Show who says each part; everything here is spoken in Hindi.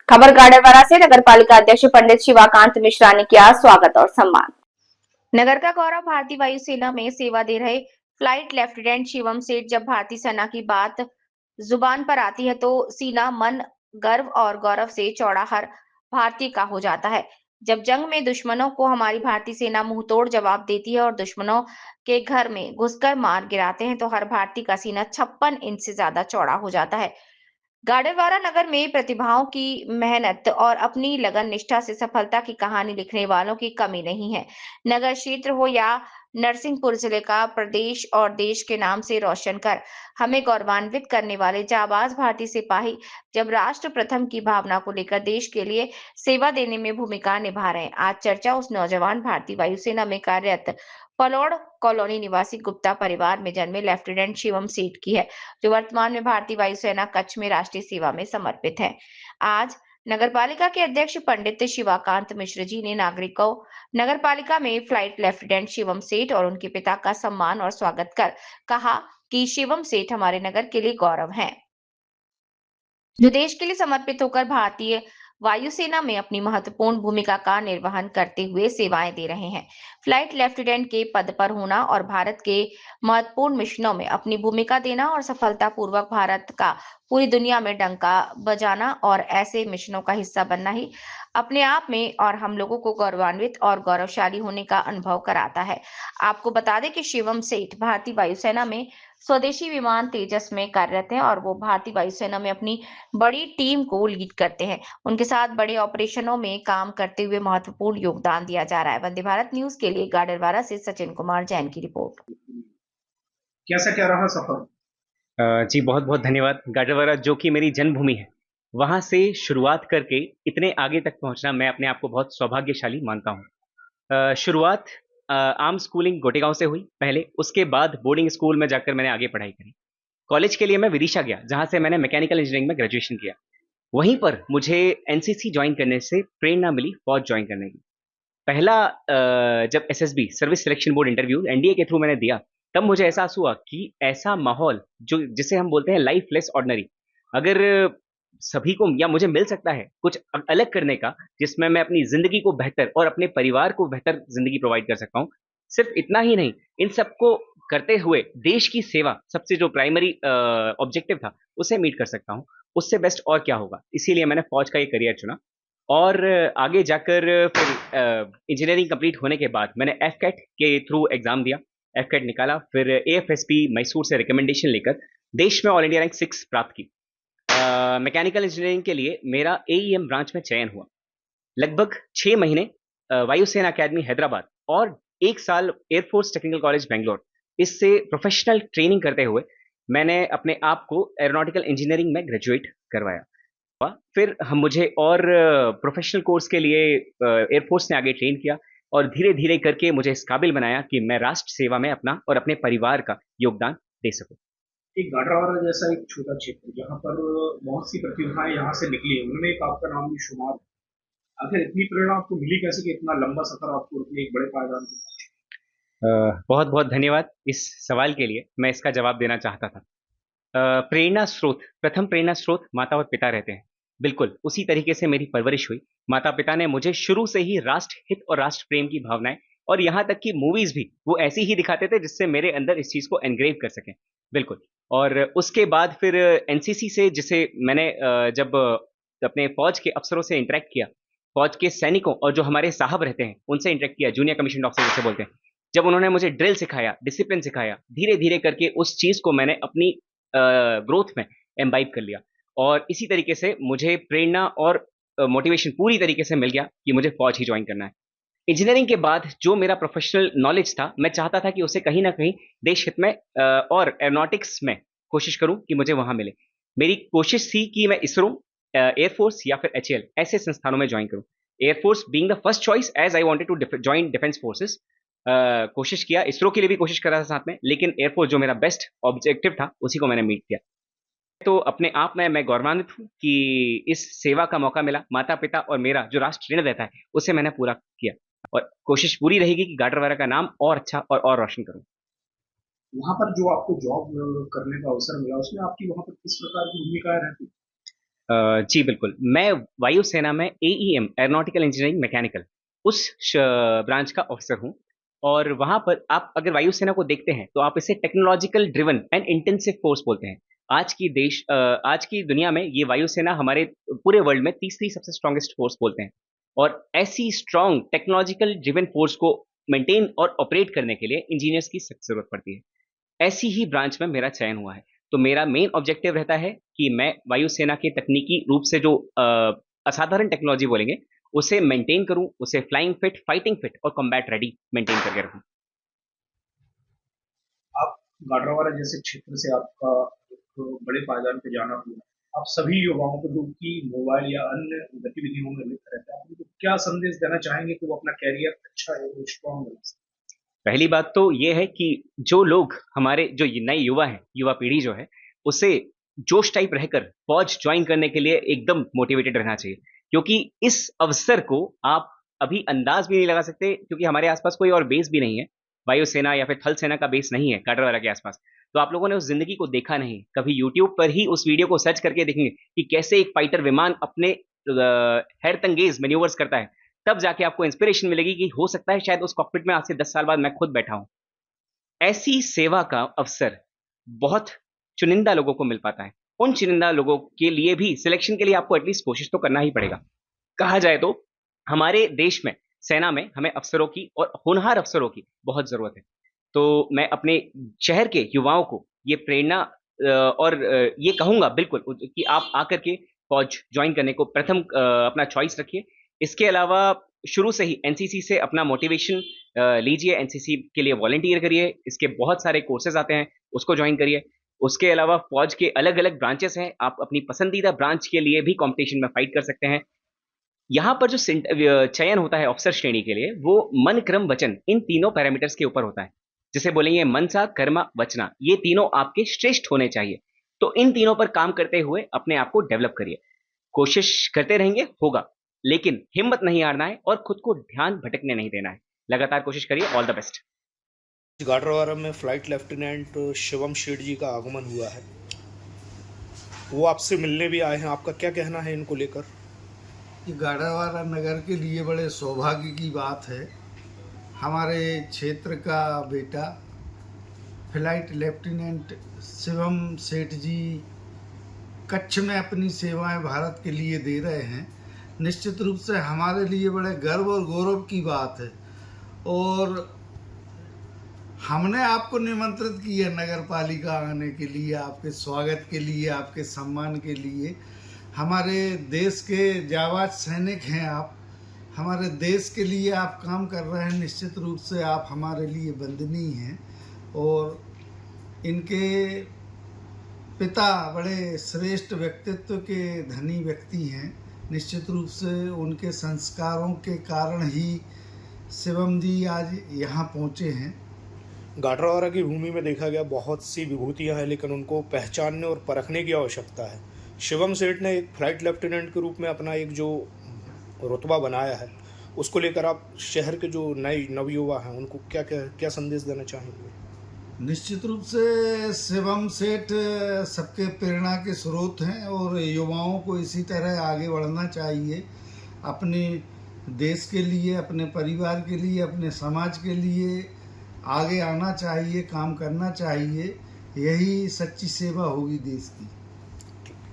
Speaker 1: खबर गाड़ेवारा से नगर पालिका अध्यक्ष पंडित शिवाकांत मिश्रा ने किया स्वागत और सम्मान। नगर का गौरव भारतीय वायुसेना में सेवा दे रहे फ्लाइट लेफ्टिनेंट शिवम सेठ। जब भारतीय सेना की बात जुबान पर आती है तो सीना मन गर्व और गौरव से चौड़ा हर भारतीय का हो जाता है। जब जंग में दुश्मनों को हमारी भारतीय सेना मुंहतोड़ जवाब देती है और दुश्मनों के घर में घुसकर मार गिराते हैं तो हर भारतीय का सीना 56 इंच से ज्यादा चौड़ा हो जाता है। गाडरवारा नगर में प्रतिभाओं की मेहनत और अपनी लगन निष्ठा से सफलता की कहानी लिखने वालों की कमी नहीं है। नगर क्षेत्र हो या नरसिंहपुर जिले का प्रदेश और देश के नाम से रोशन कर हमें गौरवान्वित करने वाले जाबाज भारतीय सिपाही जब राष्ट्र प्रथम की भावना को लेकर देश के लिए सेवा देने में भूमिका निभा रहे हैं। आज चर्चा उस नौजवान भारतीय वायुसेना में कार्यरत पलौड़ कॉलोनी निवासी गुप्ता परिवार में जन्मे लेफ्टिनेंट शिवम सेठ की है, जो वर्तमान में भारतीय वायुसेना कच्छ में राष्ट्रीय सेवा में समर्पित है। आज नगर पालिका के अध्यक्ष पंडित शिवाकांत मिश्र जी ने नागरिकों नगर पालिका में फ्लाइट लेफ्टिनेंट शिवम सेठ और उनके पिता का सम्मान और स्वागत कर कहा कि शिवम सेठ हमारे नगर के लिए गौरव हैं, जो देश के लिए समर्पित होकर भारतीय वायुसेना में अपनी महत्वपूर्ण भूमिका का निर्वहन करते हुए सेवाएं दे रहे हैं। फ्लाइट लेफ्टिनेंट के पद पर होना और भारत के महत्वपूर्ण मिशनों में अपनी भूमिका देना और सफलतापूर्वक भारत का पूरी दुनिया में डंका बजाना और ऐसे मिशनों का हिस्सा बनना ही अपने आप में और हम लोगों को गौरवान्वित और गौरवशाली होने का अनुभव कराता है। आपको बता दें कि शिवम सेठ भारतीय वायुसेना में स्वदेशी विमान तेजस में कार्यरत हैं और वो भारतीय वायुसेना में अपनी बड़ी टीम को लीड करते हैं। उनके साथ बड़े ऑपरेशनों में काम करते हुए महत्वपूर्ण योगदान दिया जा रहा है। वंदे भारत न्यूज के लिए गाडरवारा से सचिन कुमार जैन की रिपोर्ट।
Speaker 2: कैसा क्या रहा सफर?
Speaker 3: जी बहुत बहुत धन्यवाद। गाडरवारा जो कि मेरी जन्मभूमि है, वहाँ से शुरुआत करके इतने आगे तक पहुँचना मैं अपने आप को बहुत सौभाग्यशाली मानता हूँ। शुरुआत आम स्कूलिंग गोटेगांव से हुई पहले, उसके बाद बोर्डिंग स्कूल में जाकर मैंने आगे पढ़ाई करी। कॉलेज के लिए मैं विदिशा गया, जहाँ से मैंने मैकेनिकल इंजीनियरिंग में ग्रेजुएशन किया। वहीं पर मुझे एनसीसी ज्वाइन करने से प्रेरणा मिली फौज ज्वाइन करने की। पहला जब SSB service selection board interview NDA के थ्रू मैंने दिया, तब मुझे एहसास हुआ कि ऐसा माहौल जो जिसे हम बोलते हैं लाइफ लेस ऑर्डिनरी, अगर सभी को या मुझे मिल सकता है कुछ अलग करने का, जिसमें मैं अपनी जिंदगी को बेहतर और अपने परिवार को बेहतर जिंदगी प्रोवाइड कर सकता हूँ। सिर्फ इतना ही नहीं, इन सबको करते हुए देश की सेवा सबसे जो प्राइमरी ऑब्जेक्टिव था उसे मीट कर सकता हूँ। उससे बेस्ट और क्या होगा। इसीलिए मैंने फौज का ये करियर चुना और आगे जाकर फिर इंजीनियरिंग कंप्लीट होने के बाद मैंने एफकेट के थ्रू एग्जाम दिया, एफकेट निकाला, फिर एएफएसपी मैसूर से रिकमेंडेशन लेकर देश में ऑल इंडिया रैंक 6 प्राप्त की। मैकेनिकल इंजीनियरिंग के लिए मेरा एईएम ब्रांच में चयन हुआ। लगभग 6 महीने वायुसेना अकेडमी हैदराबाद और 1 साल एयरफोर्स टेक्निकल कॉलेज बेंगलोर, इससे प्रोफेशनल ट्रेनिंग करते हुए मैंने अपने आप को एरोनॉटिकल इंजीनियरिंग में ग्रेजुएट करवाया। फिर हम मुझे और प्रोफेशनल कोर्स के लिए एयरफोर्स ने आगे ट्रेन किया और धीरे धीरे करके मुझे इस काबिल बनाया कि मैं राष्ट्र सेवा में अपना और अपने परिवार का योगदान दे सकूं।
Speaker 2: एक गाडरवारा जैसा एक छोटा क्षेत्र जहाँ पर बहुत सी प्रतिभाएं यहाँ से निकली, उनमें एक आपका नाम भी शुमार है। आखिर इतनी प्रेरणा आपको मिली कैसे कि इतना लंबा सफर आपको इतने एक बड़े पायदान पे
Speaker 3: बहुत बहुत धन्यवाद इस सवाल के लिए। मैं इसका जवाब देना चाहता था। प्रेरणा स्रोत, प्रथम प्रेरणा स्रोत माता और पिता रहते हैं। बिल्कुल उसी तरीके से मेरी परवरिश हुई। माता पिता ने मुझे शुरू से ही राष्ट्र हित और राष्ट्र प्रेम की भावनाएं, और यहाँ तक कि मूवीज भी वो ऐसी ही दिखाते थे जिससे मेरे अंदर इस चीज को एनग्रेव कर सकें। बिल्कुल। और उसके बाद फिर एनसीसी से, जिसे मैंने जब अपने फौज के अफसरों से इंटरेक्ट किया, फौज के सैनिकों और जो हमारे साहब रहते हैं उनसे इंटरेक्ट किया, जूनियर कमीशन ऑफिसर जिसे बोलते हैं, जब उन्होंने मुझे ड्रिल सिखाया, डिसिप्लिन सिखाया, धीरे धीरे करके उस चीज को मैंने अपनी ग्रोथ में एम्बाइब कर लिया। और इसी तरीके से मुझे प्रेरणा और मोटिवेशन पूरी तरीके से मिल गया कि मुझे फौज ही ज्वाइन करना है। इंजीनियरिंग के बाद जो मेरा प्रोफेशनल नॉलेज था, मैं चाहता था कि उसे कहीं ना कहीं देश हित में और एरोनॉटिक्स में कोशिश करूं कि मुझे वहां मिले। मेरी कोशिश थी कि मैं इसरो, एयरफोर्स या फिर एचएएल ऐसे संस्थानों में ज्वाइन करूं। Air force being the first choice as I wanted to join defence forces. कोशिश किया, इसरो के लिए भी कोशिश कर रहा था साथ में, लेकिन एयरफोर्स जो मेरा बेस्ट ऑब्जेक्टिव था उसी को मैंने मीट किया। तो अपने आप में मैं गौरवान्वित हूँ कि इस सेवा का मौका मिला। माता पिता और मेरा जो राष्ट्र ऋण रहता है उसे मैंने पूरा किया और कोशिश पूरी रहेगी कि गाडरवारा का नाम और अच्छा और रोशन करूं।
Speaker 2: वहाँ पर जो आपको जॉब करने का अवसर मिला, उसमें आपकी वहाँ पर किस प्रकार की भूमिकाएं रहती?
Speaker 3: जी बिल्कुल। मैं वायुसेना में एईएम एरोनॉटिकल इंजीनियरिंग मैकेनिकल उस ब्रांच का ऑफिसर हूँ। और वहां पर आप अगर वायुसेना को देखते हैं तो आप इसे technological driven and intensive force बोलते हैं। आज की दुनिया में ये वायुसेना हमारे पूरे वर्ल्ड में तीसरी सबसे स्ट्रांगेस्ट फोर्स बोलते हैं। और ऐसी स्ट्रांग टेक्नोलॉजिकल ड्रिवन फोर्स को मेंटेन और ऑपरेट करने के लिए इंजीनियर्स की सख्त जरूरत पड़ती है। ऐसी ही ब्रांच में मेरा चयन हुआ है। तो मेरा मेन ऑब्जेक्टिव रहता है कि मैं वायुसेना के तकनीकी रूप से जो असाधारण टेक्नोलॉजी बोलेंगे उसे मेंटेन करूं, उसे फ्लाइंग फिट, फाइटिंग फिट और कॉम्बैट रेडी मेंटेन करके रखूं।
Speaker 2: आप गाडरवारा जैसे क्षेत्र से आपका एक बड़े पायदान पे जाना हुआ। आप सभी युवाओं को जो कि मोबाइल या अन्य गतिविधियों में लिप्त रहते हैं, आप उनको क्या संदेश देना चाहेंगे कि वो अपना करियर अच्छा है, स्ट्रॉन्ग बना सके?
Speaker 3: पहली बात तो ये है कि जो लोग हमारे जो ये नए युवा हैं, युवा पीढ़ी जो है, उसे जोश टाइप रहकर फौज ज्वाइन करने के लिए एकदम मोटिवेटेड रहना चाहिए। क्योंकि इस अवसर को आप अभी अंदाज भी नहीं लगा सकते, क्योंकि हमारे आसपास कोई और बेस भी नहीं है। वायुसेना या फिर थल सेना का बेस नहीं है काडरवारा के आसपास। तो आप लोगों ने उस जिंदगी को देखा नहीं, कभी यूट्यूब पर ही उस वीडियो को सर्च करके देखेंगे कि कैसे एक फाइटर विमान अपने हैरतंगेज मैन्यूवर्स करता है। तब जाके आपको इंस्पिरेशन मिलेगी कि हो सकता है शायद उस कॉकपिट में आज से 10 साल बाद मैं खुद बैठा हूं। ऐसी सेवा का अवसर बहुत चुनिंदा लोगों को मिल पाता है। उन चुनिंदा लोगों के लिए भी सिलेक्शन के लिए आपको एटलीस्ट कोशिश तो करना ही पड़ेगा। कहा जाए तो हमारे देश में, सेना में हमें अफसरों की और होनहार अफसरों की बहुत जरूरत है। तो मैं अपने शहर के युवाओं को ये प्रेरणा और ये कहूंगा बिल्कुल कि आप आकर के फौज ज्वाइन करने को प्रथम अपना चॉइस रखिए। इसके अलावा शुरू से ही एनसीसी से अपना मोटिवेशन लीजिए, एनसीसी के लिए वॉलंटियर करिए, इसके बहुत सारे कोर्सेज आते हैं, उसको ज्वाइन करिए। उसके अलावा फौज के अलग अलग ब्रांचेस हैं, आप अपनी पसंदीदा ब्रांच के लिए भी कंपटीशन में फाइट कर सकते हैं। यहाँ पर जो चयन होता है अफसर श्रेणी के लिए, वो मन क्रम वचन इन तीनों पैरामीटर्स के ऊपर होता है। जिसे बोलेंगे मनसा कर्मा वचना, ये तीनों आपके श्रेष्ठ होने चाहिए। तो इन तीनों पर काम करते हुए अपने आप को डेवलप करिए। कोशिश करते रहेंगे, होगा। लेकिन हिम्मत नहीं हारना है और खुद को ध्यान भटकने नहीं देना है। लगातार कोशिश करिए। All the best.
Speaker 4: गाडरवारा में फ्लाइट लेफ्टिनेंट शिवम शेठ जी का आगमन हुआ है, वो आपसे मिलने भी आए हैं। आपका क्या कहना है इनको लेकर?
Speaker 5: ये गाडरवारा नगर के लिए बड़े सौभाग्य की बात है। हमारे क्षेत्र का बेटा फ्लाइट लेफ्टिनेंट शिवम सेठ जी कच्छ में अपनी सेवाएं भारत के लिए दे रहे हैं। निश्चित रूप से हमारे लिए बड़े गर्व और गौरव की बात है। और हमने आपको निमंत्रित किया नगर पालिका आने के लिए, आपके स्वागत के लिए, आपके सम्मान के लिए। हमारे देश के जाबाज सैनिक हैं आप, हमारे देश के लिए आप काम कर रहे हैं। निश्चित रूप से आप हमारे लिए वंदनीय हैं। और इनके पिता बड़े श्रेष्ठ व्यक्तित्व के धनी व्यक्ति हैं। निश्चित रूप से उनके संस्कारों के कारण ही शिवम जी आज यहाँ पहुँचे हैं।
Speaker 4: गाडरवारा की भूमि में देखा गया बहुत सी विभूतियां हैं, लेकिन उनको पहचानने और परखने की आवश्यकता है। शिवम सेठ ने एक फ्लाइट लेफ्टिनेंट के रूप में अपना एक जो रुतबा बनाया है, उसको लेकर आप शहर के जो नए नवयुवा हैं उनको क्या संदेश देना चाहेंगे?
Speaker 5: निश्चित रूप से शिवम सेठ सबके प्रेरणा के स्रोत हैं और युवाओं को इसी तरह आगे बढ़ना चाहिए। अपने देश के लिए, अपने परिवार के लिए, अपने समाज के लिए आगे आना चाहिए, काम करना चाहिए। यही सच्ची सेवा होगी देश की।